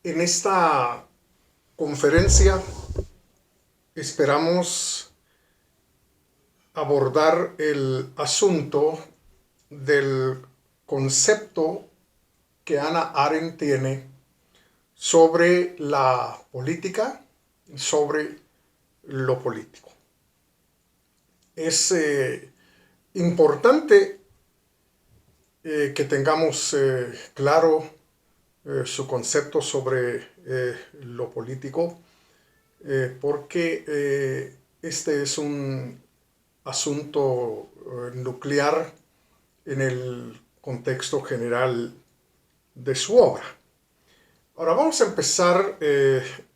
En esta conferencia esperamos abordar el asunto del concepto que Hannah Arendt tiene sobre la política, sobre lo político. Es importante que tengamos claro su concepto sobre lo político, porque este es un asunto nuclear en el contexto general de su obra. Ahora vamos a empezar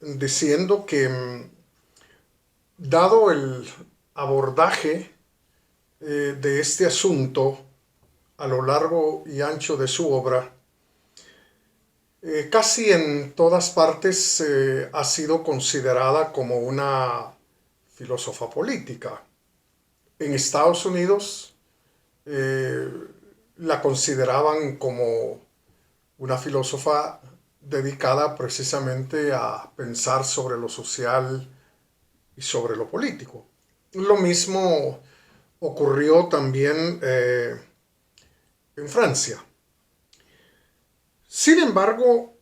diciendo que, dado el abordaje de este asunto a lo largo y ancho de su obra, casi en todas partes ha sido considerada como una filósofa política. En Estados Unidos eh, la consideraban como una filósofa dedicada precisamente a pensar sobre lo social y sobre lo político. Lo mismo ocurrió también en Francia. Sin embargo,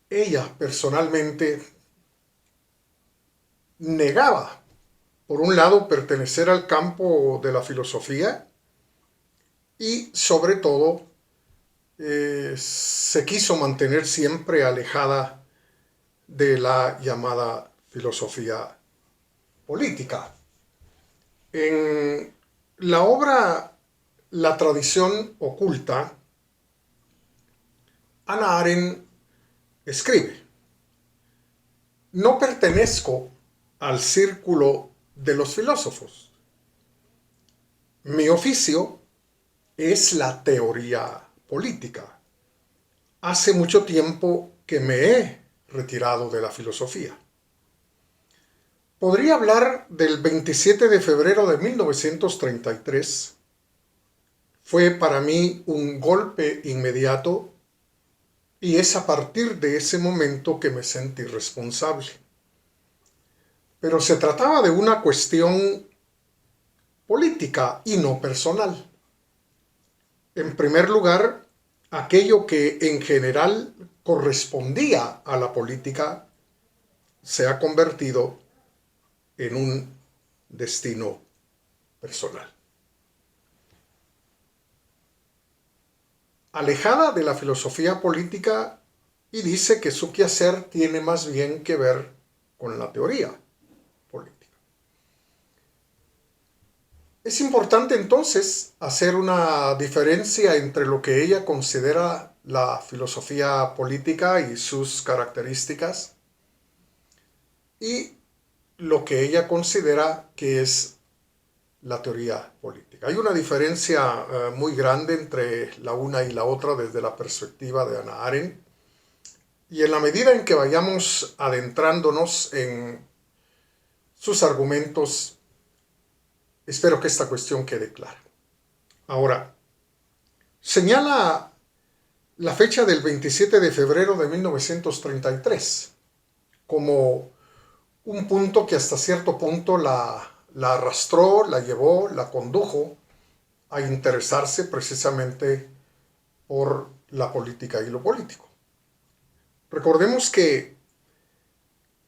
ella personalmente negaba, por un lado, pertenecer al campo de la filosofía y, sobre todo, se quiso mantener siempre alejada de la llamada filosofía política. En la obra La tradición oculta, Hannah Arendt escribe: no pertenezco al círculo de los filósofos. Mi oficio es la teoría política. Hace mucho tiempo que me he retirado de la filosofía. Podría hablar del 27 de febrero de 1933. Fue para mí un golpe inmediato y es a partir de ese momento que me sentí responsable. Pero se trataba de una cuestión política y no personal. En primer lugar, aquello que en general correspondía a la política se ha convertido en un destino personal. Alejada de la filosofía política, y dice que su quehacer tiene más bien que ver con la teoría política. Es importante entonces hacer una diferencia entre lo que ella considera la filosofía política y sus características y lo que ella considera que es la teoría política. Hay una diferencia muy grande entre la una y la otra desde la perspectiva de Hannah Arendt, y en la medida en que vayamos adentrándonos en sus argumentos, espero que esta cuestión quede clara. Ahora, señala la fecha del 27 de febrero de 1933 como un punto que hasta cierto punto la arrastró, la llevó, la condujo a interesarse precisamente por la política y lo político. Recordemos que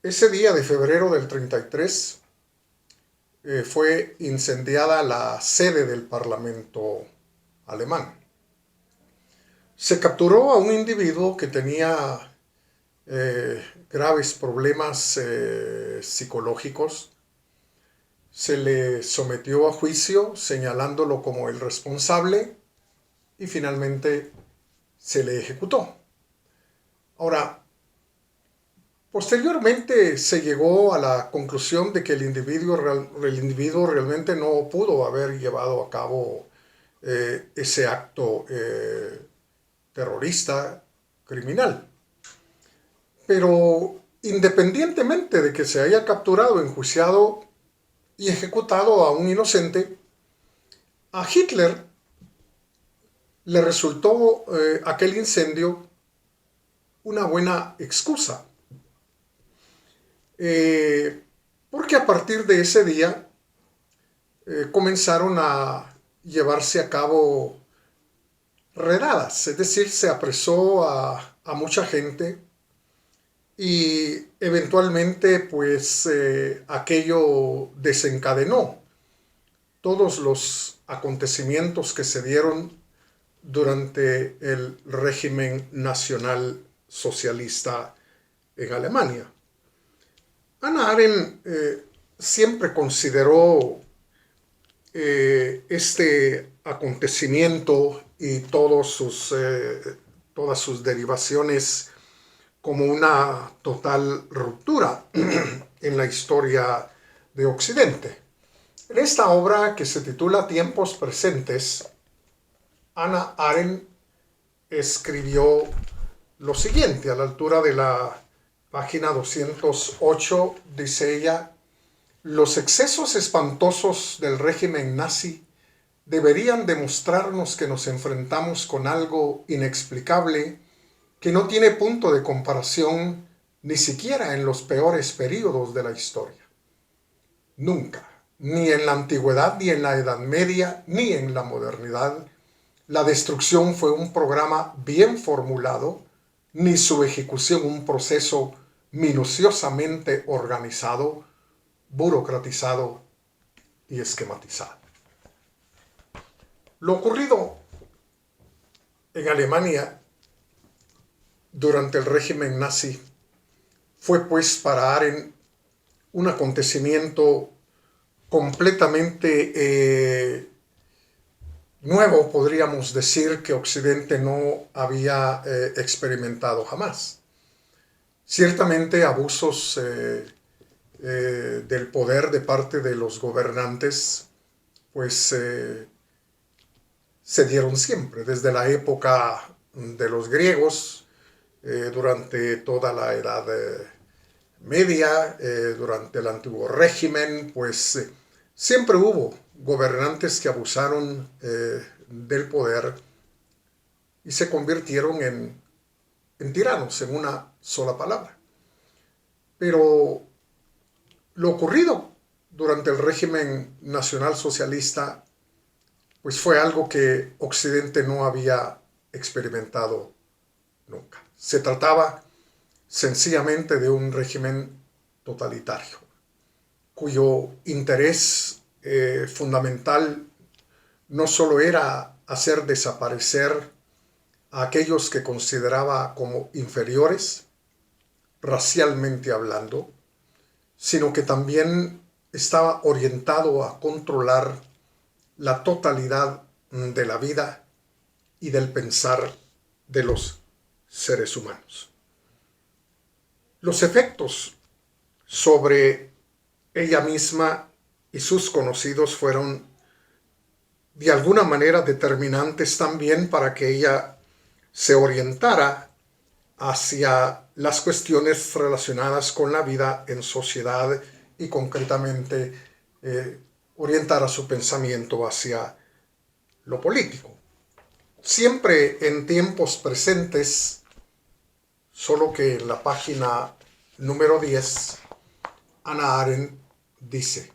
ese día de febrero del 33 fue incendiada la sede del Parlamento alemán. Se capturó a un individuo que tenía graves problemas psicológicos. Se le sometió a juicio señalándolo como el responsable y finalmente se le ejecutó. Ahora, posteriormente se llegó a la conclusión de que el individuo realmente no pudo haber llevado a cabo ese acto terrorista, criminal. Pero independientemente de que se haya capturado, enjuiciado y ejecutado a un inocente, a Hitler le resultó aquel incendio una buena excusa. Porque a partir de ese día comenzaron a llevarse a cabo redadas, es decir, se apresó a mucha gente y eventualmente pues aquello desencadenó todos los acontecimientos que se dieron durante el régimen nacional socialista en Alemania. Hannah Arendt siempre consideró este acontecimiento y todas sus derivaciones como una total ruptura en la historia de Occidente. En esta obra, que se titula Tiempos Presentes, Hannah Arendt escribió lo siguiente. A la altura de la página 208 dice ella: los excesos espantosos del régimen nazi deberían demostrarnos que nos enfrentamos con algo inexplicable que no tiene punto de comparación ni siquiera en los peores períodos de la historia. Nunca, ni en la antigüedad, ni en la Edad Media, ni en la modernidad, la destrucción fue un programa bien formulado, ni su ejecución un proceso minuciosamente organizado, burocratizado y esquematizado. Lo ocurrido en Alemania durante el régimen nazi fue pues para Arendt un acontecimiento completamente nuevo, podríamos decir, que Occidente no había experimentado jamás. Ciertamente abusos del poder de parte de los gobernantes pues se dieron siempre, desde la época de los griegos, durante toda la Edad Media, durante el antiguo régimen, pues siempre hubo gobernantes que abusaron del poder y se convirtieron en tiranos, en una sola palabra. Pero lo ocurrido durante el régimen nacional socialista pues fue algo que Occidente no había experimentado nunca. Se trataba sencillamente de un régimen totalitario, cuyo interés fundamental no solo era hacer desaparecer a aquellos que consideraba como inferiores, racialmente hablando, sino que también estaba orientado a controlar la totalidad de la vida y del pensar de los seres humanos. Los efectos sobre ella misma y sus conocidos fueron de alguna manera determinantes también para que ella se orientara hacia las cuestiones relacionadas con la vida en sociedad y concretamente orientara su pensamiento hacia lo político. Siempre en tiempos presentes, solo que en la página número 10, Hannah Arendt dice: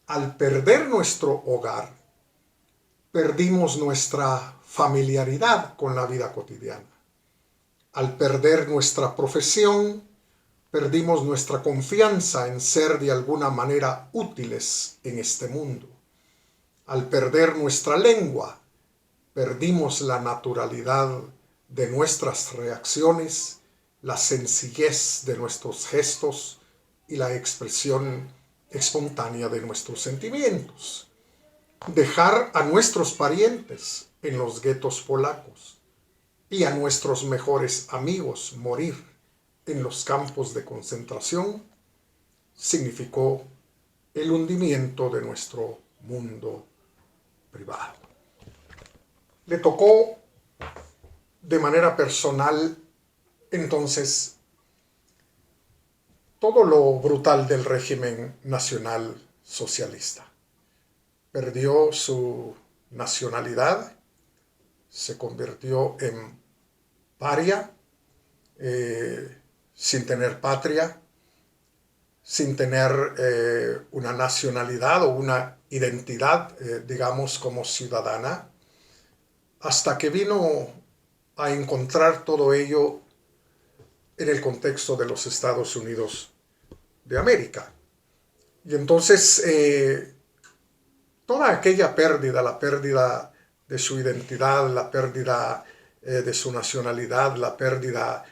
al perder nuestro hogar, perdimos nuestra familiaridad con la vida cotidiana. Al perder nuestra profesión, perdimos nuestra confianza en ser de alguna manera útiles en este mundo. Al perder nuestra lengua, perdimos la naturalidad de nuestras reacciones, la sencillez de nuestros gestos y la expresión espontánea de nuestros sentimientos. Dejar a nuestros parientes en los guetos polacos y a nuestros mejores amigos morir en los campos de concentración significó el hundimiento de nuestro mundo privado. Le tocó de manera personal entonces todo lo brutal del régimen nacional socialista. Perdió su nacionalidad, se convirtió en paria, sin tener patria, sin tener una nacionalidad o una identidad, digamos, como ciudadana, hasta que vino a encontrar todo ello en el contexto de los Estados Unidos de América. Y entonces toda aquella pérdida, la pérdida de su identidad, la pérdida de su nacionalidad, la pérdida,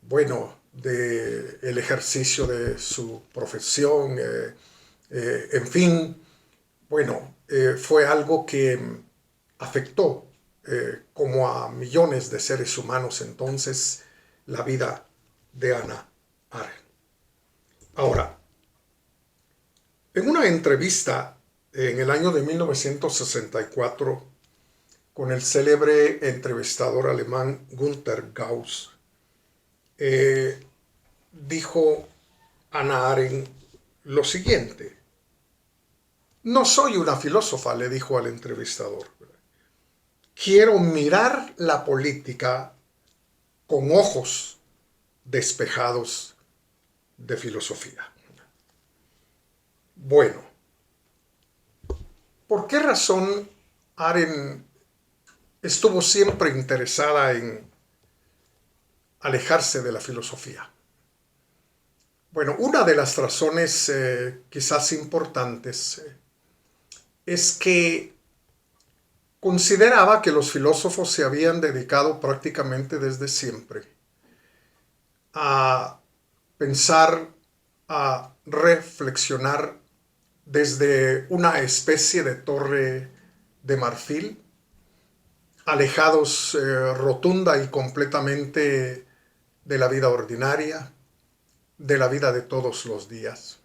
bueno, del ejercicio de su profesión, en fin, bueno, fue algo que afectó como a millones de seres humanos entonces la vida de Hannah Arendt. Ahora, en una entrevista en el año de 1964 con el célebre entrevistador alemán Günter Gauss, dijo Hannah Arendt lo siguiente: no soy una filósofa, le dijo al entrevistador. Quiero mirar la política con ojos despejados de filosofía. Bueno, ¿por qué razón Arendt estuvo siempre interesada en alejarse de la filosofía? Bueno, una de las razones quizás importantes es que consideraba que los filósofos se habían dedicado prácticamente desde siempre a pensar, a reflexionar desde una especie de torre de marfil, alejados rotunda y completamente de la vida ordinaria, de la vida de todos los días.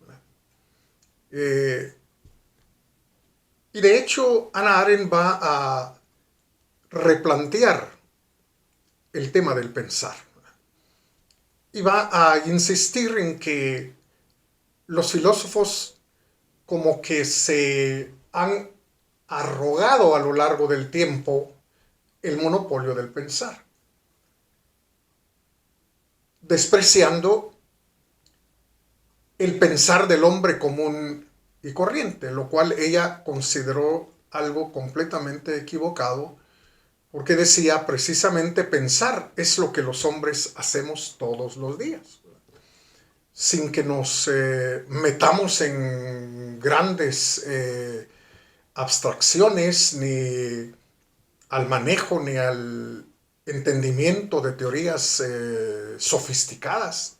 Y de hecho, Hannah Arendt va a replantear el tema del pensar. Y va a insistir en que los filósofos como que se han arrogado a lo largo del tiempo el monopolio del pensar, despreciando el pensar del hombre común y corriente, lo cual ella consideró algo completamente equivocado, porque decía precisamente pensar es lo que los hombres hacemos todos los días, sin que nos metamos en grandes abstracciones, ni al manejo, ni al entendimiento de teorías sofisticadas.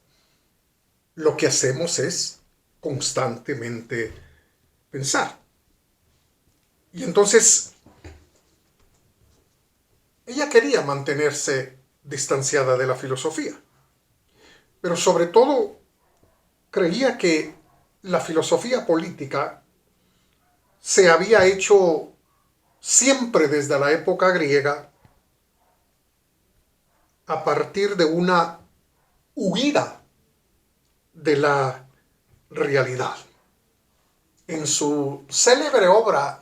Lo que hacemos es constantemente pensar. Y entonces ella quería mantenerse distanciada de la filosofía, pero sobre todo creía que la filosofía política se había hecho siempre desde la época griega a partir de una huida de la realidad. En su célebre obra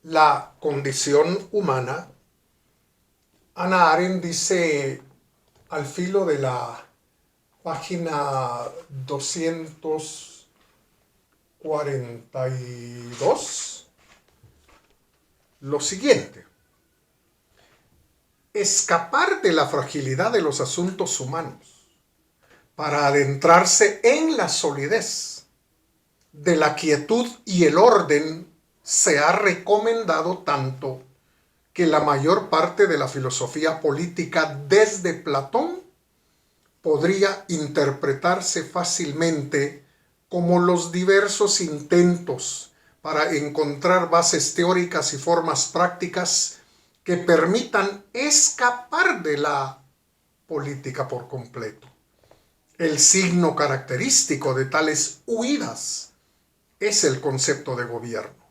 La condición humana, Hannah Arendt dice al filo de la página 242 lo siguiente: escapar de la fragilidad de los asuntos humanos para adentrarse en la solidez de la quietud y el orden se ha recomendado tanto que la mayor parte de la filosofía política desde Platón podría interpretarse fácilmente como los diversos intentos para encontrar bases teóricas y formas prácticas que permitan escapar de la política por completo. El signo característico de tales huidas es el concepto de gobierno,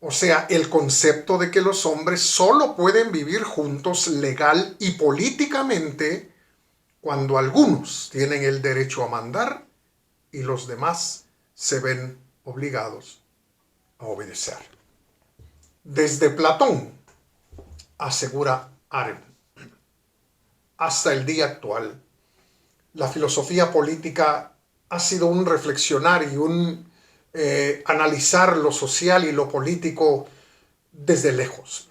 o sea, el concepto de que los hombres solo pueden vivir juntos legal y políticamente cuando algunos tienen el derecho a mandar y los demás se ven obligados a obedecer. Desde Platón, asegura Arendt, hasta el día actual, la filosofía política ha sido un reflexionar y un analizar lo social y lo político desde lejos.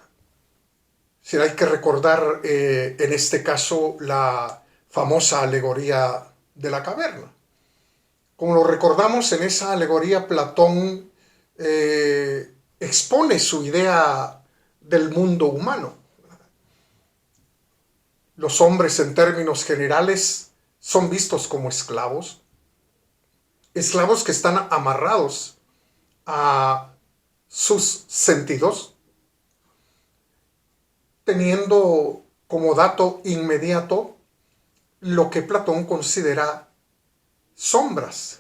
Si hay que recordar en este caso la famosa alegoría de la caverna. Como lo recordamos en esa alegoría, Platón expone su idea del mundo humano. Los hombres en términos generales son vistos como esclavos, esclavos que están amarrados a sus sentidos, teniendo como dato inmediato lo que Platón considera sombras,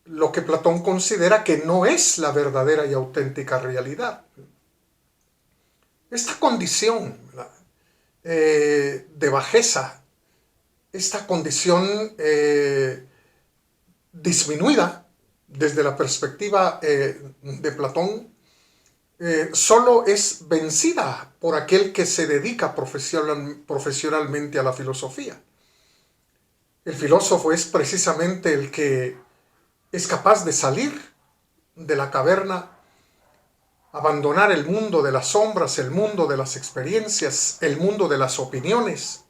lo que Platón considera que no es la verdadera y auténtica realidad. Esta condición de bajeza, esta condición disminuida desde la perspectiva de Platón, solo es vencida por aquel que se dedica profesionalmente a la filosofía. El filósofo es precisamente el que es capaz de salir de la caverna, abandonar el mundo de las sombras, el mundo de las experiencias, el mundo de las opiniones,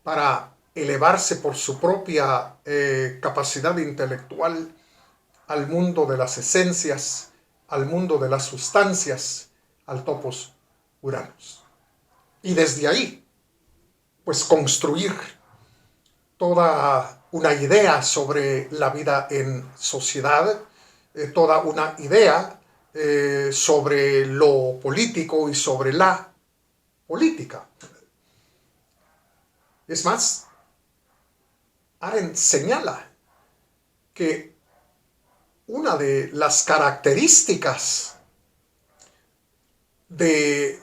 para elevarse por su propia capacidad intelectual al mundo de las esencias, al mundo de las sustancias, al topos uranos. Y desde ahí, pues construir toda una idea sobre la vida en sociedad, toda una idea sobre lo político y sobre la política. Es más, Arendt señala que una de las características de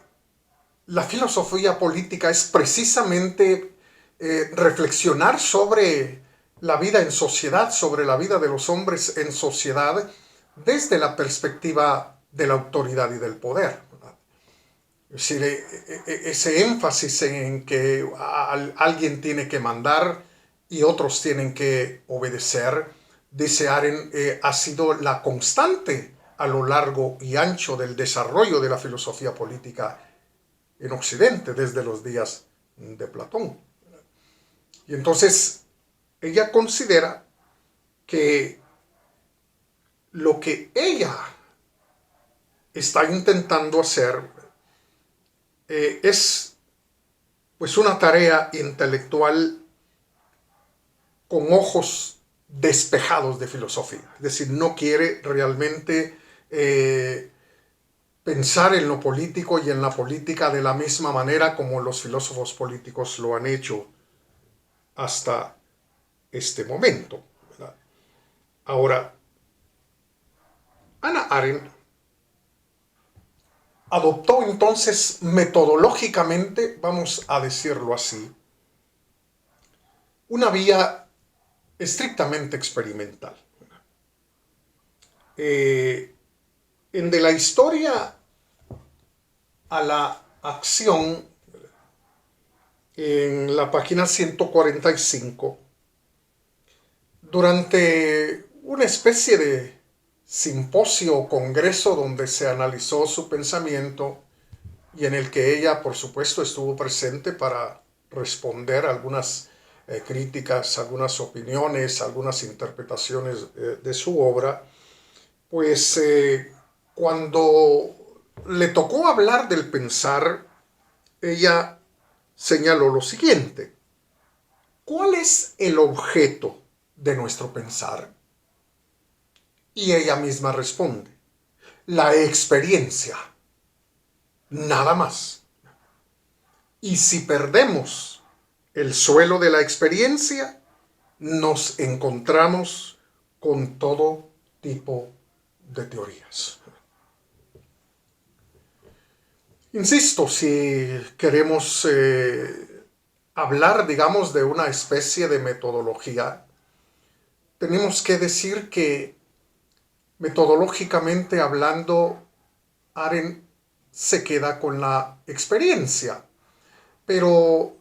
la filosofía política es precisamente reflexionar sobre la vida en sociedad, sobre la vida de los hombres en sociedad, desde la perspectiva de la autoridad y del poder. Es decir, ese énfasis en que alguien tiene que mandar y otros tienen que obedecer, dice Arendt, ha sido la constante a lo largo y ancho del desarrollo de la filosofía política en Occidente desde los días de Platón. Y entonces ella considera que lo que ella está intentando hacer es pues una tarea intelectual con ojos despejados de filosofía. Es decir, no quiere realmente pensar en lo político y en la política de la misma manera como los filósofos políticos lo han hecho hasta este momento, ¿verdad? Ahora, Hannah Arendt adoptó entonces metodológicamente, vamos a decirlo así, una vía estrictamente experimental. En de la historia a la acción, en la página 145, durante una especie de simposio o congreso donde se analizó su pensamiento y en el que ella, por supuesto, estuvo presente para responder algunas críticas, algunas opiniones, algunas interpretaciones de su obra, pues cuando le tocó hablar del pensar, ella señaló lo siguiente: ¿cuál es el objeto de nuestro pensar? Y ella misma responde: la experiencia, nada más. Y si perdemos el suelo de la experiencia, nos encontramos con todo tipo de teorías. Insisto, si queremos hablar, digamos, de una especie de metodología, tenemos que decir que metodológicamente hablando, Arendt se queda con la experiencia, pero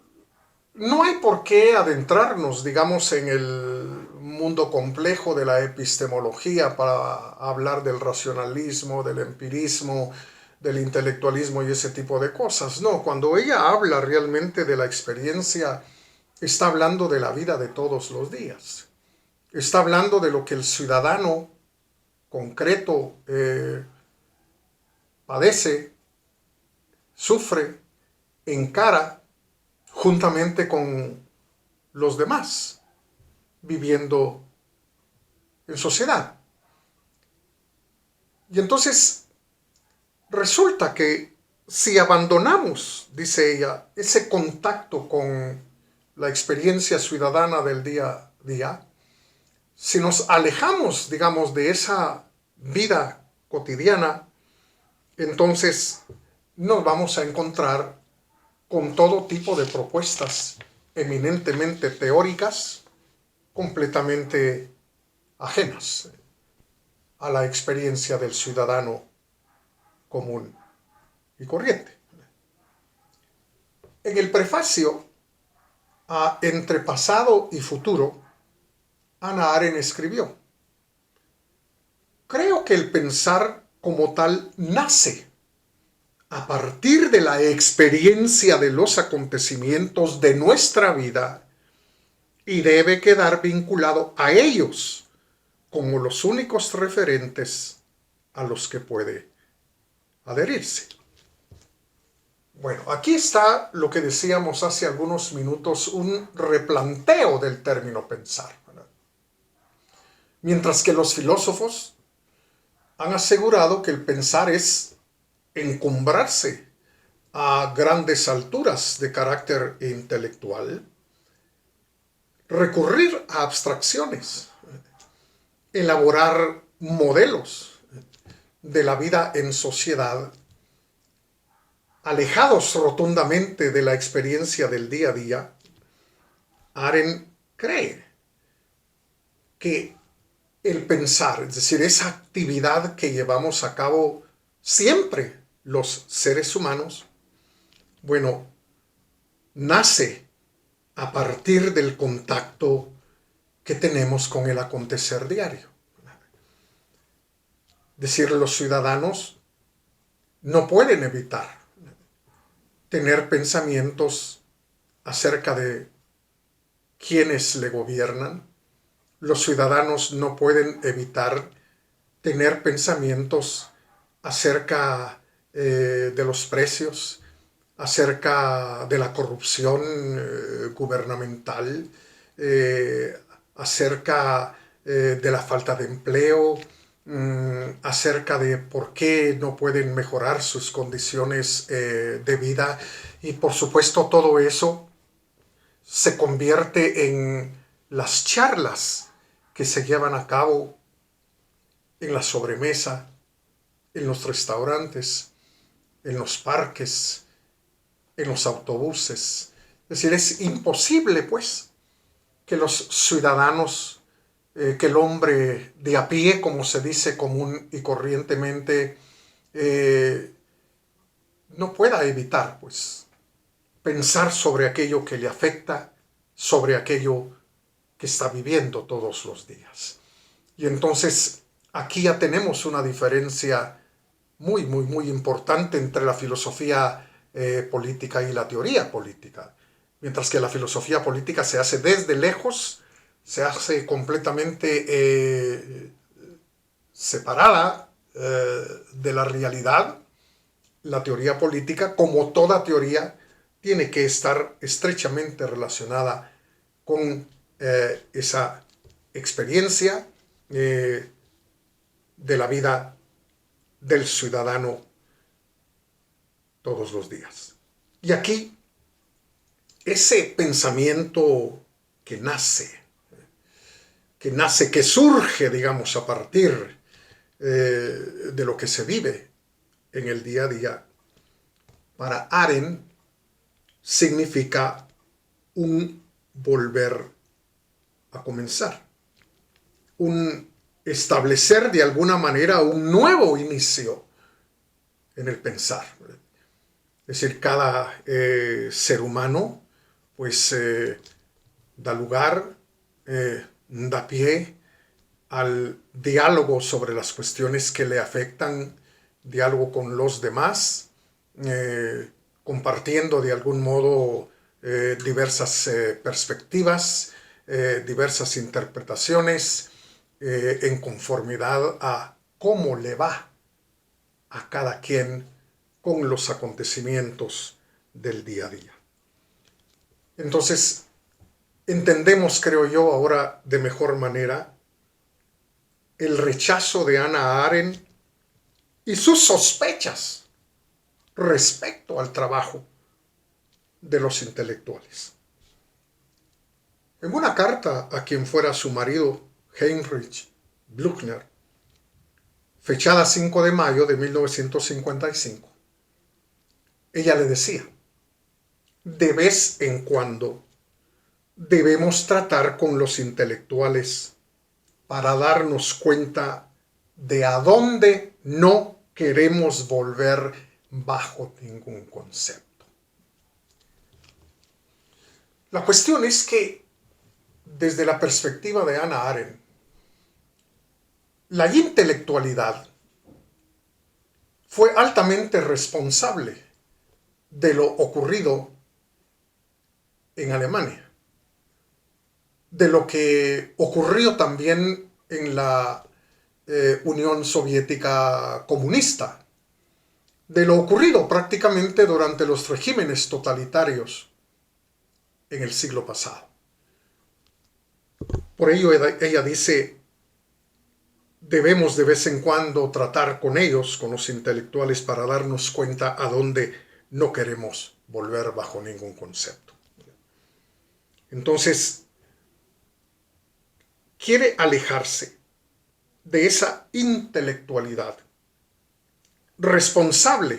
No hay por qué adentrarnos, digamos, en el mundo complejo de la epistemología para hablar del racionalismo, del empirismo, del intelectualismo y ese tipo de cosas. No, cuando ella habla realmente de la experiencia, está hablando de la vida de todos los días. Está hablando de lo que el ciudadano concreto padece, sufre, encara juntamente con los demás, viviendo en sociedad. Y entonces resulta que si abandonamos, dice ella, ese contacto con la experiencia ciudadana del día a día, si nos alejamos, digamos, de esa vida cotidiana, entonces nos vamos a encontrar con todo tipo de propuestas eminentemente teóricas, completamente ajenas a la experiencia del ciudadano común y corriente. En el prefacio a Entre pasado y futuro, Hannah Arendt escribió: creo que el pensar como tal nace a partir de la experiencia de los acontecimientos de nuestra vida y debe quedar vinculado a ellos como los únicos referentes a los que puede adherirse. Bueno, aquí está lo que decíamos hace algunos minutos, un replanteo del término pensar, ¿verdad? Mientras que los filósofos han asegurado que el pensar es encumbrarse a grandes alturas de carácter intelectual, recurrir a abstracciones, elaborar modelos de la vida en sociedad, alejados rotundamente de la experiencia del día a día. Arendt cree que el pensar, es decir, esa actividad que llevamos a cabo siempre los seres humanos, bueno, nace a partir del contacto que tenemos con el acontecer diario. Es decir, los ciudadanos no pueden evitar tener pensamientos acerca de quienes le gobiernan. Los ciudadanos no pueden evitar tener pensamientos acerca de los precios, acerca de la corrupción gubernamental, acerca de la falta de empleo, acerca de por qué no pueden mejorar sus condiciones de vida. Y por supuesto todo eso se convierte en las charlas que se llevan a cabo en la sobremesa, en los restaurantes, en los parques, en los autobuses. Es decir, es imposible, pues, que los ciudadanos, que el hombre de a pie, como se dice común y corrientemente, no pueda evitar, pues, pensar sobre aquello que le afecta, sobre aquello que está viviendo todos los días. Y entonces aquí ya tenemos una diferencia muy, muy, muy importante entre la filosofía política y la teoría política. Mientras que la filosofía política se hace desde lejos, se hace completamente separada de la realidad. La teoría política, como toda teoría, tiene que estar estrechamente relacionada con esa experiencia de la vida del ciudadano todos los días. Y aquí, ese pensamiento que nace, que surge, digamos, a partir de lo que se vive en el día a día, para Arendt significa un volver a comenzar, un establecer de alguna manera un nuevo inicio en el pensar. Es decir, cada ser humano pues da lugar, da pie al diálogo sobre las cuestiones que le afectan, diálogo con los demás, compartiendo de algún modo diversas perspectivas, diversas interpretaciones, en conformidad a cómo le va a cada quien con los acontecimientos del día a día. Entonces, entendemos, creo yo, ahora de mejor manera el rechazo de Hannah Arendt y sus sospechas respecto al trabajo de los intelectuales. En una carta a quien fuera su marido, Heinrich Blücher, fechada 5 de mayo de 1955, ella le decía: de vez en cuando debemos tratar con los intelectuales para darnos cuenta de a dónde no queremos volver bajo ningún concepto. La cuestión es que, desde la perspectiva de Hannah Arendt, la intelectualidad fue altamente responsable de lo ocurrido en Alemania, de lo que ocurrió también en la Unión Soviética comunista, de lo ocurrido prácticamente durante los regímenes totalitarios en el siglo pasado. Por ello ella dice: debemos de vez en cuando tratar con ellos, con los intelectuales, para darnos cuenta a dónde no queremos volver bajo ningún concepto. Entonces, quiere alejarse de esa intelectualidad responsable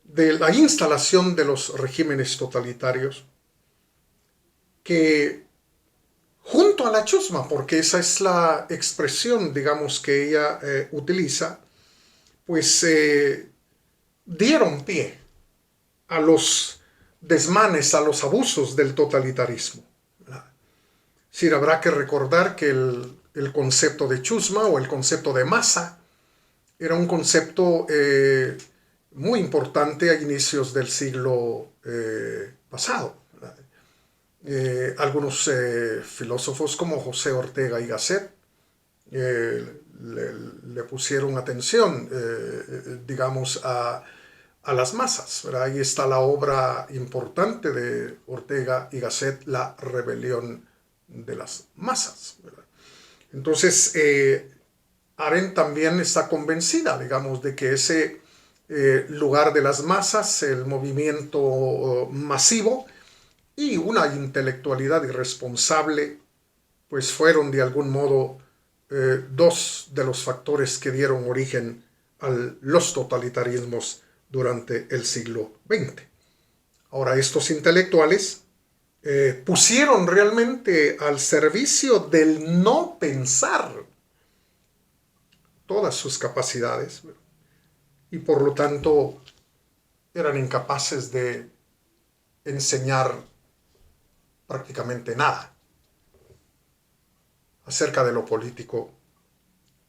de la instalación de los regímenes totalitarios, que junto a la chusma, porque esa es la expresión, digamos, que ella utiliza, pues dieron pie a los desmanes, a los abusos del totalitarismo. Sí, habrá que recordar que el concepto de chusma o el concepto de masa era un concepto muy importante a inicios del siglo pasado. Algunos filósofos como José Ortega y Gasset le pusieron atención, digamos, a las masas, ¿verdad? Ahí está la obra importante de Ortega y Gasset, La rebelión de las masas, ¿verdad? Entonces, Arendt también está convencida, digamos, de que ese lugar de las masas, el movimiento masivo y una intelectualidad irresponsable, pues fueron de algún modo dos de los factores que dieron origen a los totalitarismos durante el siglo XX. Ahora, estos intelectuales pusieron realmente al servicio del no pensar todas sus capacidades, y por lo tanto eran incapaces de enseñar prácticamente nada acerca de lo político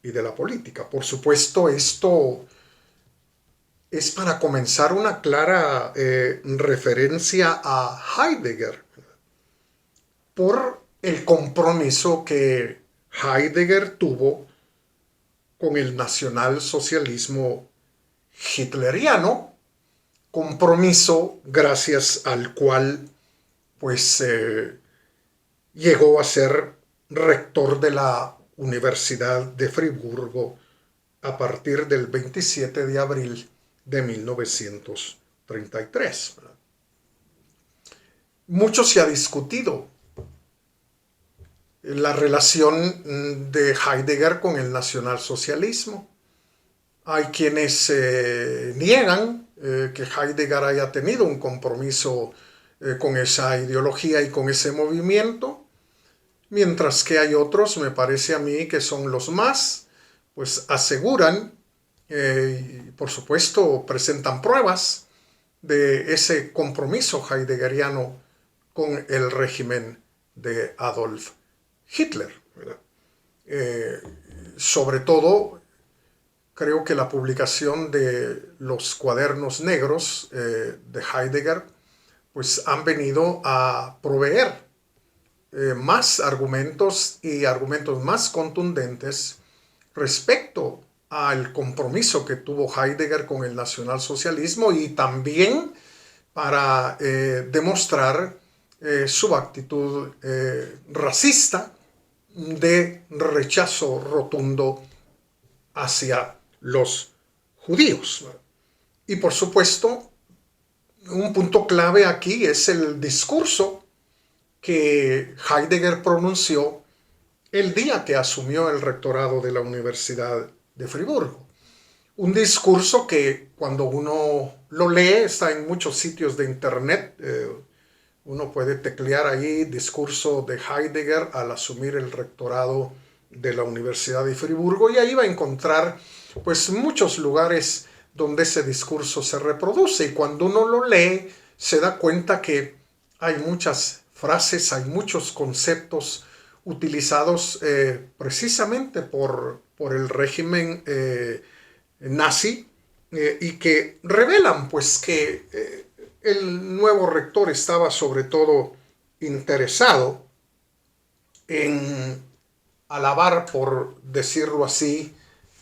y de la política. Por supuesto, esto es para comenzar una clara referencia a Heidegger, por el compromiso que Heidegger tuvo con el nacionalsocialismo hitleriano, compromiso gracias al cual pues llegó a ser rector de la Universidad de Friburgo a partir del 27 de abril de 1933. Mucho se ha discutido la relación de Heidegger con el nacionalsocialismo. Hay quienes niegan que Heidegger haya tenido un compromiso con esa ideología y con ese movimiento, mientras que hay otros, me parece a mí, que son los más, pues aseguran, y por supuesto presentan pruebas de ese compromiso heideggeriano con el régimen de Adolf Hitler, ¿verdad? Sobre todo, creo que la publicación de los cuadernos negros de Heidegger pues han venido a proveer más argumentos y argumentos más contundentes respecto al compromiso que tuvo Heidegger con el nacionalsocialismo y también para demostrar su actitud racista de rechazo rotundo hacia los judíos. Y por supuesto, un punto clave aquí es el discurso que Heidegger pronunció el día que asumió el rectorado de la Universidad de Friburgo. Un discurso que cuando uno lo lee, está en muchos sitios de internet, uno puede teclear ahí discurso de Heidegger al asumir el rectorado de la Universidad de Friburgo y ahí va a encontrar pues muchos lugares donde ese discurso se reproduce y cuando uno lo lee se da cuenta que hay muchas frases, hay muchos conceptos utilizados precisamente por el régimen nazi y que revelan pues que el nuevo rector estaba sobre todo interesado en alabar, por decirlo así,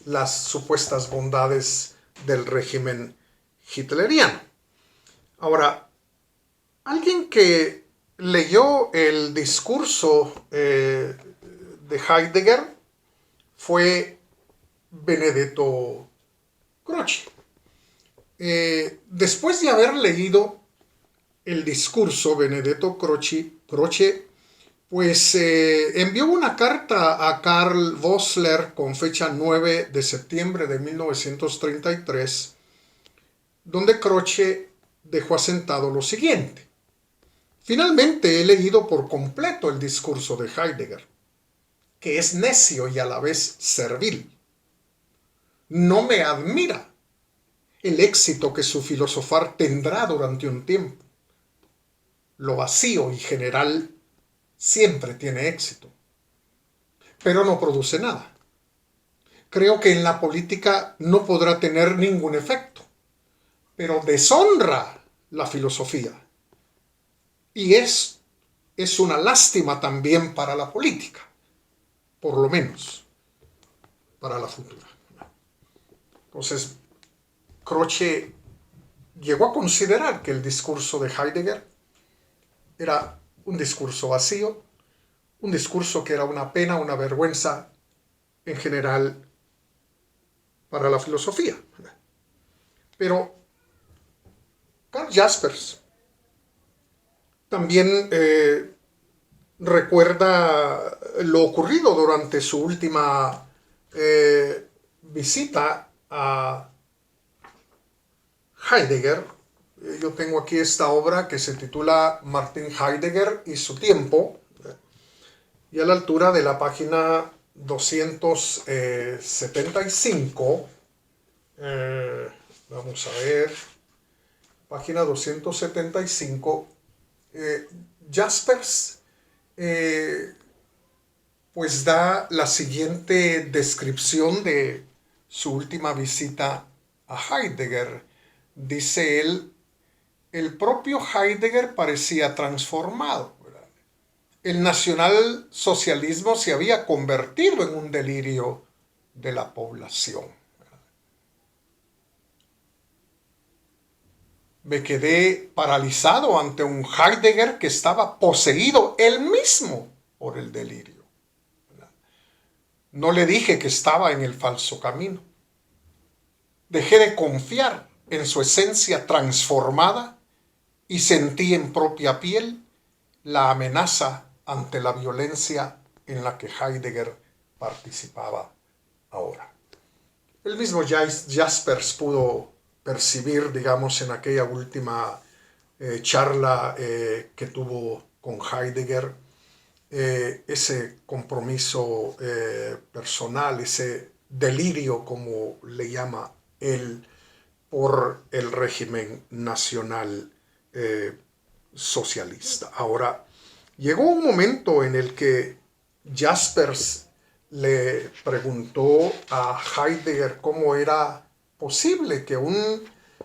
las supuestas bondades del régimen hitleriano. Ahora, alguien que leyó el discurso de Heidegger fue Benedetto Croce. Después de haber leído el discurso, Benedetto Croce pues envió una carta a Karl Vossler con fecha 9 de septiembre de 1933, donde Croce dejó asentado lo siguiente. Finalmente he leído por completo el discurso de Heidegger, que es necio y a la vez servil. No me admira el éxito que su filosofar tendrá durante un tiempo. Lo vacío y general siempre tiene éxito, pero no produce nada. Creo que en la política no podrá tener ningún efecto, pero deshonra la filosofía. Y es una lástima también para la política, por lo menos para la futura. Entonces, Croce llegó a considerar que el discurso de Heidegger era un discurso vacío, un discurso que era una pena, una vergüenza en general para la filosofía. Pero Karl Jaspers también recuerda lo ocurrido durante su última visita a Heidegger. Yo tengo aquí esta obra que se titula Martin Heidegger y su tiempo, y a la altura de la página 275, vamos a ver, página 275, Jaspers pues da la siguiente descripción de su última visita a Heidegger. Dice él, el propio Heidegger parecía transformado. El nacionalsocialismo se había convertido en un delirio de la población. Me quedé paralizado ante un Heidegger que estaba poseído él mismo por el delirio. No le dije que estaba en el falso camino. Dejé de confiar en su esencia transformada y sentí en propia piel la amenaza ante la violencia en la que Heidegger participaba ahora. El mismo Jaspers pudo percibir, digamos, en aquella última charla que tuvo con Heidegger, ese compromiso personal, ese delirio, como le llama él, por el régimen nacional socialista. Ahora, llegó un momento en el que Jaspers le preguntó a Heidegger cómo era posible que un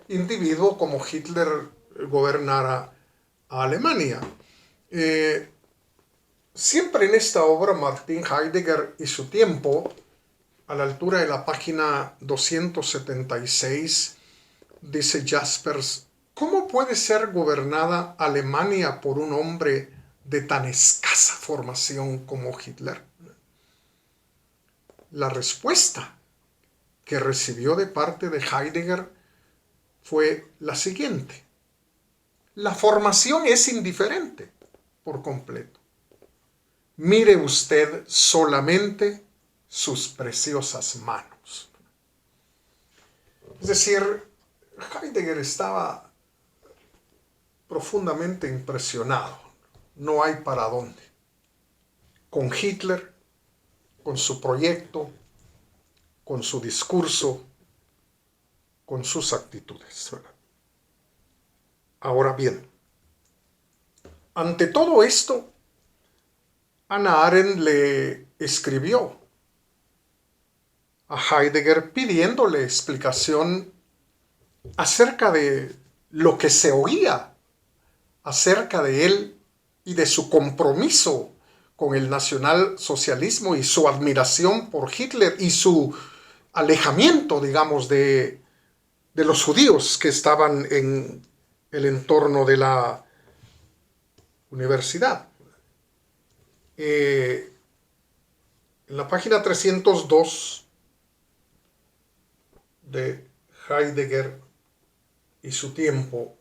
individuo como Hitler gobernara a Alemania. Siempre en esta obra, Martin Heidegger y su tiempo, a la altura de la página 276, dice Jaspers, ¿cómo puede ser gobernada Alemania por un hombre de tan escasa formación como Hitler? La respuesta que recibió de parte de Heidegger fue la siguiente. La formación es indiferente por completo. Mire usted solamente sus preciosas manos. Es decir, Heidegger estaba profundamente impresionado. No hay para dónde. Con Hitler, con su proyecto, con su discurso, con sus actitudes. Ahora bien, ante todo esto, Hannah Arendt le escribió a Heidegger pidiéndole explicación acerca de lo que se oía acerca de él y de su compromiso con el nacionalsocialismo y su admiración por Hitler y su alejamiento, digamos, de los judíos que estaban en el entorno de la universidad. En la página 302 de Heidegger y su tiempo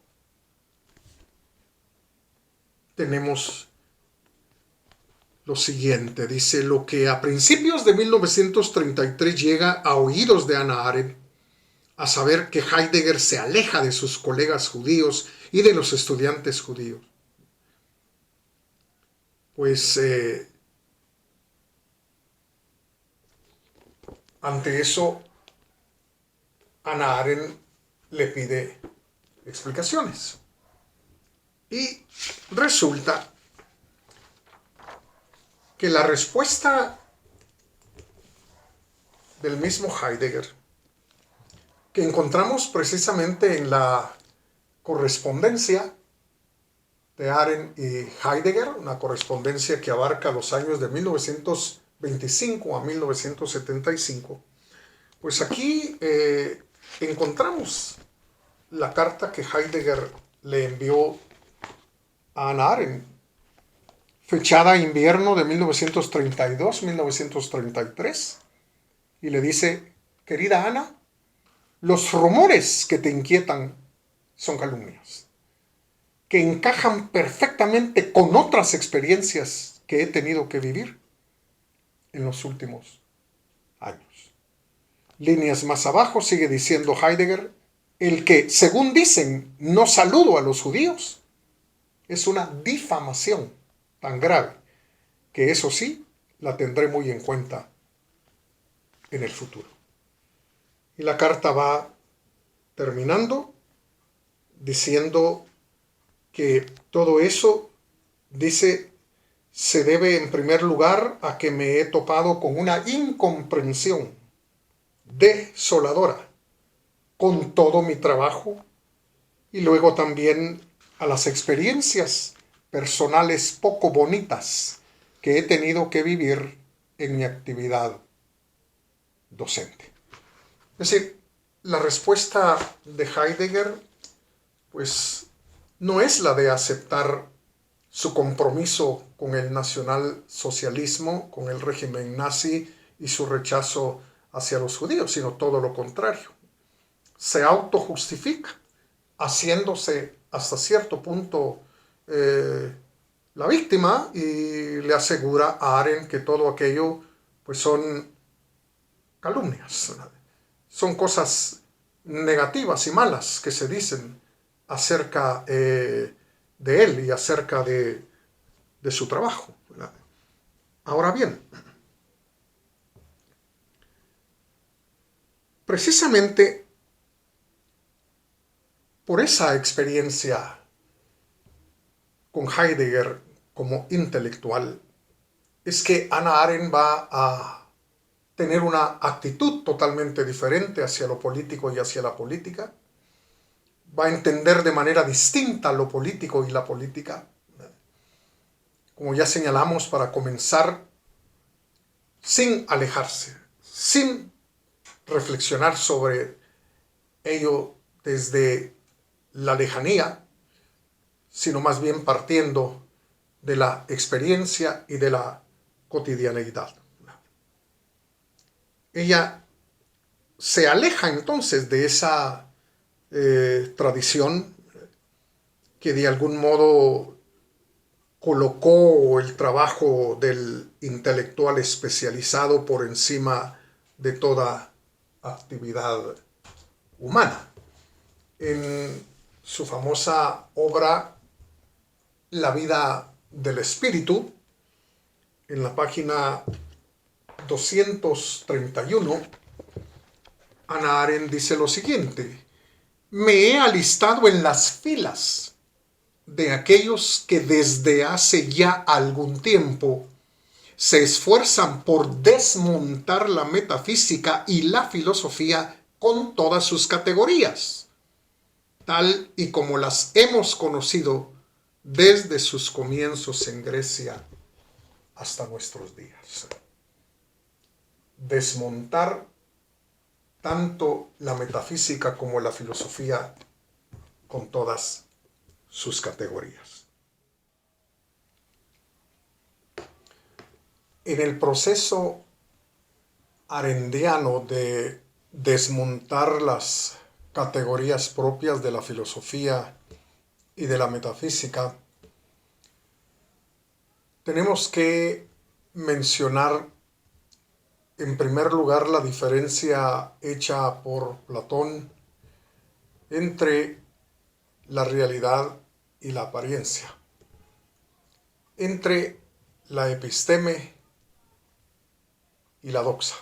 tenemos lo siguiente. Dice, lo que a principios de 1933 llega a oídos de Hannah Arendt, a saber que Heidegger se aleja de sus colegas judíos y de los estudiantes judíos. Pues ante eso, Hannah Arendt le pide explicaciones. Y resulta que la respuesta del mismo Heidegger, que encontramos precisamente en la correspondencia de Arendt y Heidegger, una correspondencia que abarca los años de 1925 a 1975, pues aquí encontramos la carta que Heidegger le envió a Hannah Arendt, fechada invierno de 1932-1933, y le dice, querida Ana, los rumores que te inquietan son calumnias, que encajan perfectamente con otras experiencias que he tenido que vivir en los últimos años. Líneas más abajo sigue diciendo Heidegger, el que, según dicen, no saludo a los judíos, es una difamación tan grave que eso sí la tendré muy en cuenta en el futuro. Y la carta va terminando diciendo que todo eso, dice, se debe en primer lugar a que me he topado con una incomprensión desoladora con todo mi trabajo y luego también a las experiencias personales poco bonitas que he tenido que vivir en mi actividad docente. Es decir, la respuesta de Heidegger pues no es la de aceptar su compromiso con el nacionalsocialismo, con el régimen nazi y su rechazo hacia los judíos, sino todo lo contrario. Se autojustifica, haciéndose hasta cierto punto la víctima y le asegura a Arendt que todo aquello pues son calumnias, son cosas negativas y malas que se dicen acerca de él y acerca de su trabajo. Ahora bien, precisamente por esa experiencia con Heidegger como intelectual es que Hannah Arendt va a tener una actitud totalmente diferente hacia lo político y hacia la política. Va a entender de manera distinta lo político y la política. Como ya señalamos, para comenzar, sin alejarse, sin reflexionar sobre ello desde la lejanía, sino más bien partiendo de la experiencia y de la cotidianeidad. Ella se aleja entonces de esa tradición que de algún modo colocó el trabajo del intelectual especializado por encima de toda actividad humana. En su famosa obra La vida del espíritu, en la página 231, Hannah Arendt dice lo siguiente: me he alistado en las filas de aquellos que desde hace ya algún tiempo se esfuerzan por desmontar la metafísica y la filosofía con todas sus categorías, tal y como las hemos conocido desde sus comienzos en Grecia hasta nuestros días. Desmontar tanto la metafísica como la filosofía con todas sus categorías. En el proceso arendiano de desmontar las categorías propias de la filosofía y de la metafísica, tenemos que mencionar en primer lugar la diferencia hecha por Platón entre la realidad y la apariencia, entre la episteme y la doxa.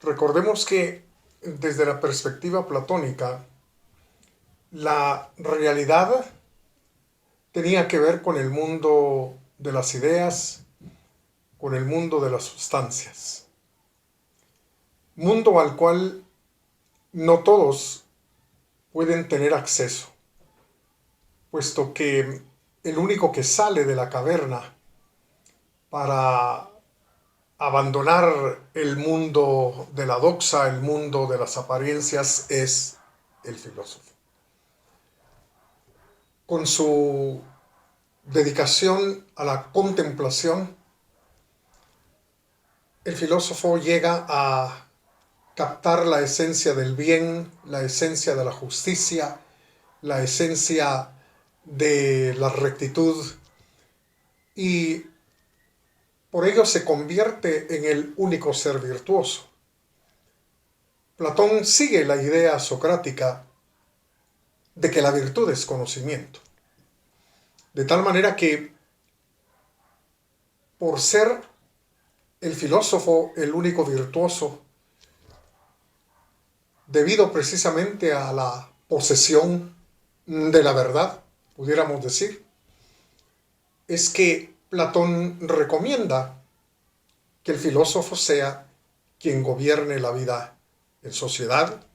Recordemos que desde la perspectiva platónica, la realidad tenía que ver con el mundo de las ideas, con el mundo de las sustancias, mundo al cual no todos pueden tener acceso, puesto que el único que sale de la caverna para abandonar el mundo de la doxa, el mundo de las apariencias, es el filósofo. Con su dedicación a la contemplación, el filósofo llega a captar la esencia del bien, la esencia de la justicia, la esencia de la rectitud, y por ello se convierte en el único ser virtuoso. Platón sigue la idea socrática de que la virtud es conocimiento, de tal manera que, por ser el filósofo el único virtuoso, debido precisamente a la posesión de la verdad, pudiéramos decir, es que Platón recomienda que el filósofo sea quien gobierne la vida en sociedad,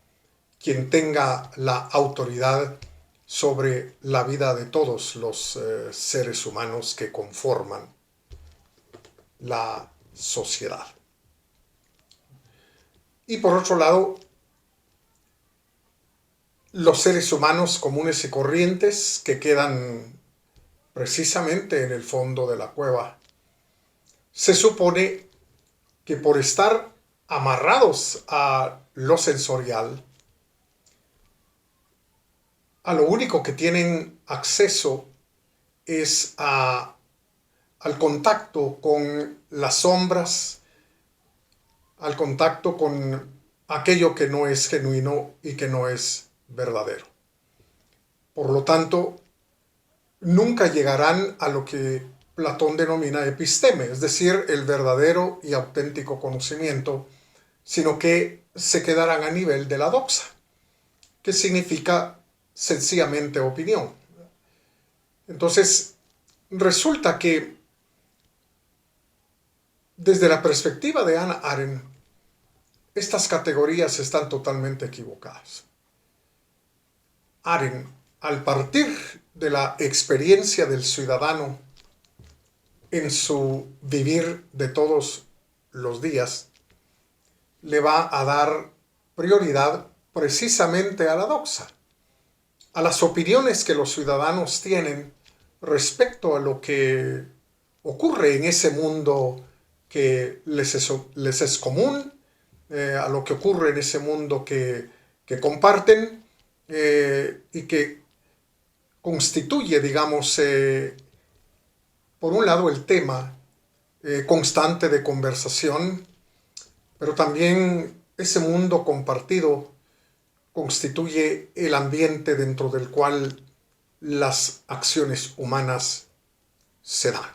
quien tenga la autoridad sobre la vida de todos los seres humanos que conforman la sociedad. Y por otro lado, los seres humanos comunes y corrientes que quedan precisamente en el fondo de la cueva, se supone que por estar amarrados a lo sensorial, a lo único que tienen acceso es al contacto con las sombras, al contacto con aquello que no es genuino y que no es verdadero. Por lo tanto, nunca llegarán a lo que Platón denomina episteme, es decir, el verdadero y auténtico conocimiento, sino que se quedarán a nivel de la doxa, que significa sencillamente opinión. Entonces, resulta que desde la perspectiva de Hannah Arendt, estas categorías están totalmente equivocadas. Arendt, al partir de la experiencia del ciudadano en su vivir de todos los días, le va a dar prioridad precisamente a la doxa, a las opiniones que los ciudadanos tienen respecto a lo que ocurre en ese mundo que les es común, a lo que ocurre en ese mundo que comparten y que constituye, digamos, por un lado el tema constante de conversación, pero también ese mundo compartido constituye el ambiente dentro del cual las acciones humanas se dan.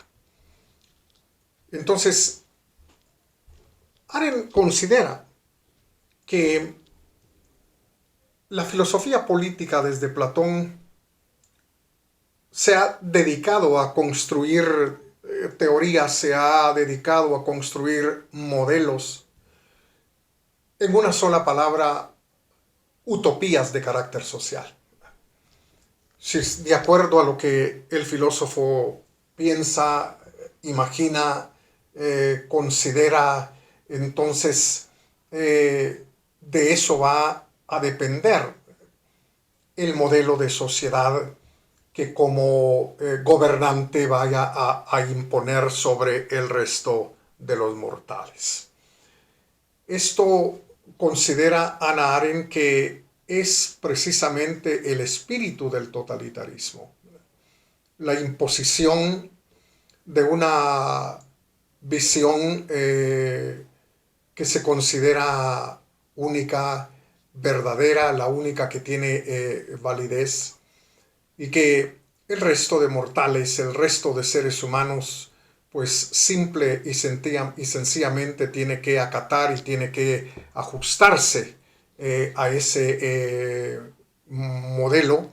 Entonces, Arendt considera que la filosofía política desde Platón se ha dedicado a construir teorías, se ha dedicado a construir modelos, en una sola palabra, utopías de carácter social. Si de acuerdo a lo que el filósofo piensa, imagina, considera, entonces de eso va a depender el modelo de sociedad que como gobernante vaya a imponer sobre el resto de los mortales. Esto considera Hannah Arendt que es precisamente el espíritu del totalitarismo, la imposición de una visión que se considera única, verdadera, la única que tiene validez, y que el resto de mortales, el resto de seres humanos, pues simple y sencillamente tiene que acatar y tiene que ajustarse a ese modelo,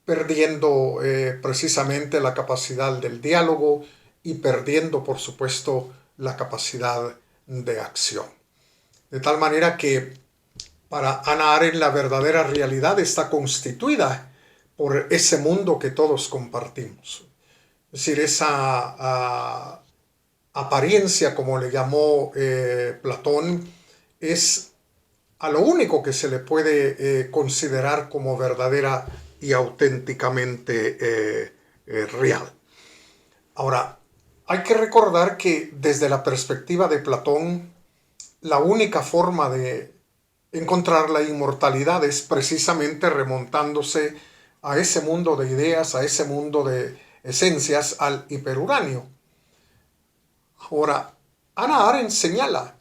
perdiendo precisamente la capacidad del diálogo y perdiendo, por supuesto, la capacidad de acción. De tal manera que para Hannah Arendt la verdadera realidad está constituida por ese mundo que todos compartimos. Es decir, esa apariencia, como le llamó Platón, es a lo único que se le puede considerar como verdadera y auténticamente real. Ahora, hay que recordar que desde la perspectiva de Platón, la única forma de encontrar la inmortalidad es precisamente remontándose a ese mundo de ideas, a ese mundo de esencias, al hiperuranio. Ahora, Hannah Arendt señala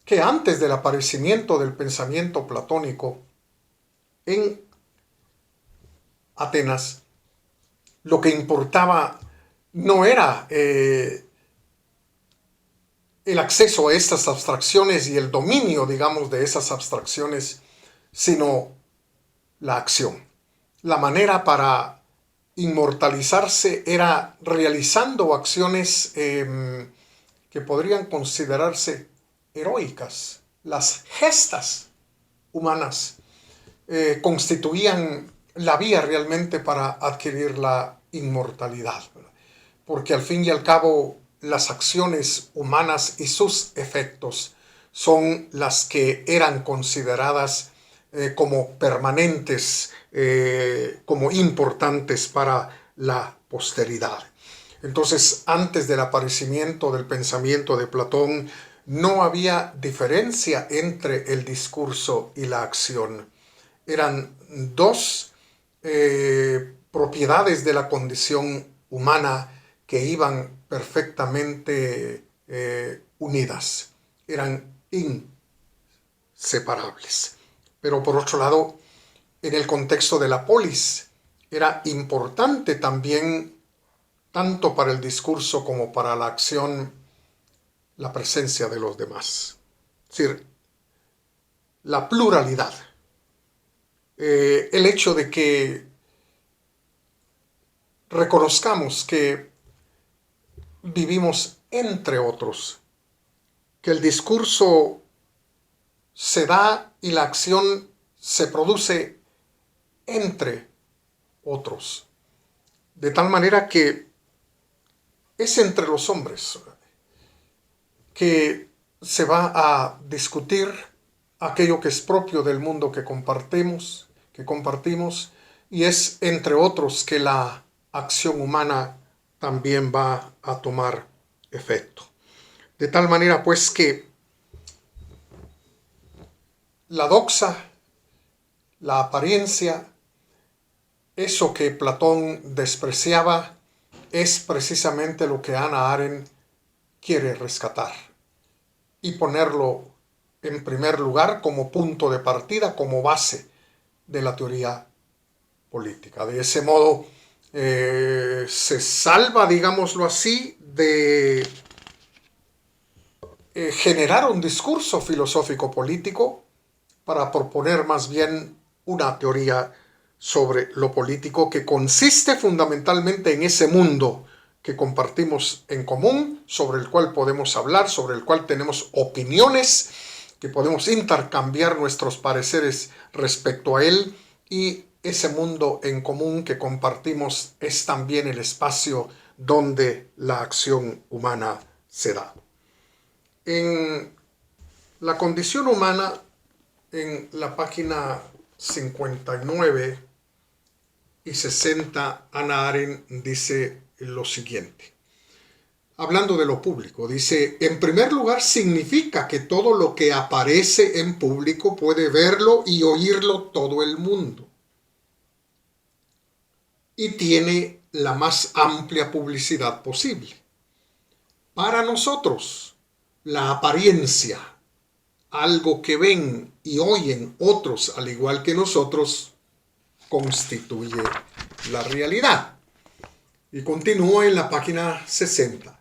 que antes del aparecimiento del pensamiento platónico en Atenas, lo que importaba no era el acceso a estas abstracciones y el dominio, digamos, de esas abstracciones, sino la acción. La manera para inmortalizarse era realizando acciones que podrían considerarse heroicas. Las gestas humanas constituían la vía realmente para adquirir la inmortalidad, porque al fin y al cabo las acciones humanas y sus efectos son las que eran consideradas como permanentes, como importantes para la posteridad. Entonces, antes del aparecimiento del pensamiento de Platón, no había diferencia entre el discurso y la acción. Eran dos propiedades de la condición humana que iban perfectamente unidas. Eran inseparables. Pero por otro lado, en el contexto de la polis, era importante también, tanto para el discurso como para la acción, la presencia de los demás. Es decir, la pluralidad. El hecho de que reconozcamos que vivimos entre otros, que el discurso se da y la acción se produce entre otros, de tal manera que es entre los hombres que se va a discutir aquello que es propio del mundo que compartimos, y es entre otros que la acción humana también va a tomar efecto. De tal manera pues que la doxa, la apariencia, eso que Platón despreciaba, es precisamente lo que Hannah Arendt quiere rescatar y ponerlo en primer lugar como punto de partida, como base de la teoría política. De ese modo se salva, digámoslo así, de generar un discurso filosófico político para proponer más bien una teoría sobre lo político que consiste fundamentalmente en ese mundo que compartimos en común, sobre el cual podemos hablar, sobre el cual tenemos opiniones, que podemos intercambiar nuestros pareceres respecto a él, y ese mundo en común que compartimos es también el espacio donde la acción humana se da. En la condición humana, en la página 59 y 60, Hannah Arendt dice lo siguiente. Hablando de lo público, dice, en primer lugar significa que todo lo que aparece en público puede verlo y oírlo todo el mundo. Y tiene la más amplia publicidad posible. Para nosotros, la apariencia, algo que ven y oyen otros al igual que nosotros, constituye la realidad. Y continúa en la página 60.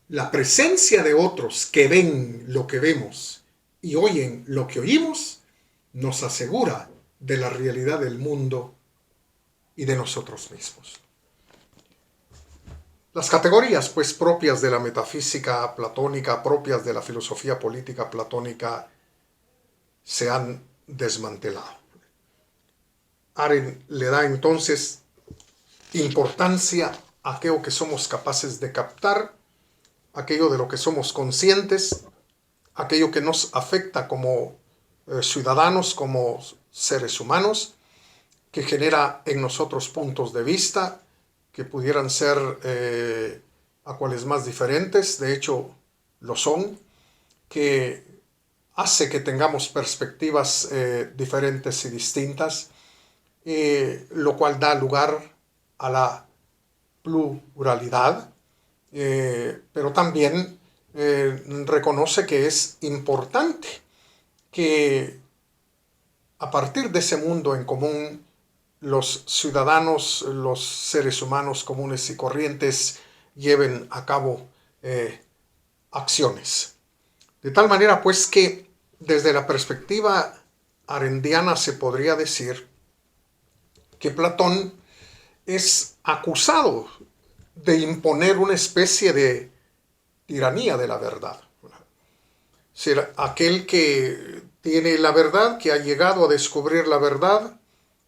La presencia de otros que ven lo que vemos y oyen lo que oímos nos asegura de la realidad del mundo y de nosotros mismos. Las categorías, pues, propias de la metafísica platónica, propias de la filosofía política platónica, se han desmantelado. Arendt le da entonces importancia a aquello que somos capaces de captar, aquello de lo que somos conscientes, aquello que nos afecta como ciudadanos, como seres humanos, que genera en nosotros puntos de vista que pudieran ser a cuales más diferentes, de hecho lo son, que hace que tengamos perspectivas diferentes y distintas, lo cual da lugar a la pluralidad, pero también reconoce que es importante que a partir de ese mundo en común los ciudadanos, los seres humanos comunes y corrientes lleven a cabo acciones. De tal manera pues que desde la perspectiva arendtiana se podría decir que Platón es acusado de imponer una especie de tiranía de la verdad. Ser aquel que tiene la verdad, que ha llegado a descubrir la verdad,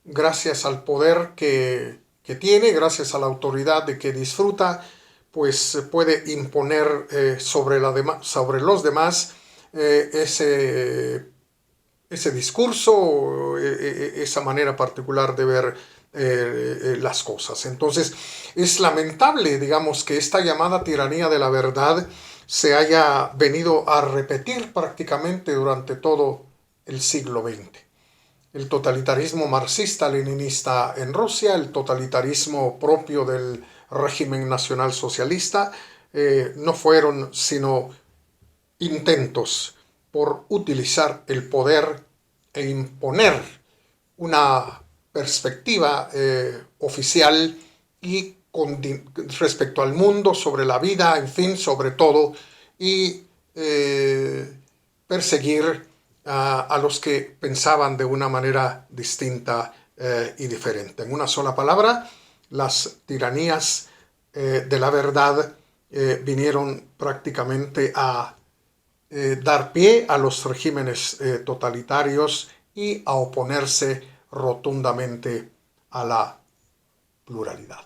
gracias al poder que tiene, gracias a la autoridad de que disfruta, pues puede imponer sobre los demás ese discurso, esa manera particular de ver las cosas. Entonces, es lamentable, digamos, que esta llamada tiranía de la verdad se haya venido a repetir prácticamente durante todo el siglo XX. El totalitarismo marxista-leninista en Rusia, el totalitarismo propio del régimen nacionalsocialista, no fueron sino intentos por utilizar el poder e imponer una perspectiva oficial y respecto al mundo, sobre la vida, en fin, sobre todo, y perseguir a los que pensaban de una manera distinta y diferente. En una sola palabra, las tiranías de la verdad vinieron prácticamente a dar pie a los regímenes totalitarios y a oponerse rotundamente a la pluralidad.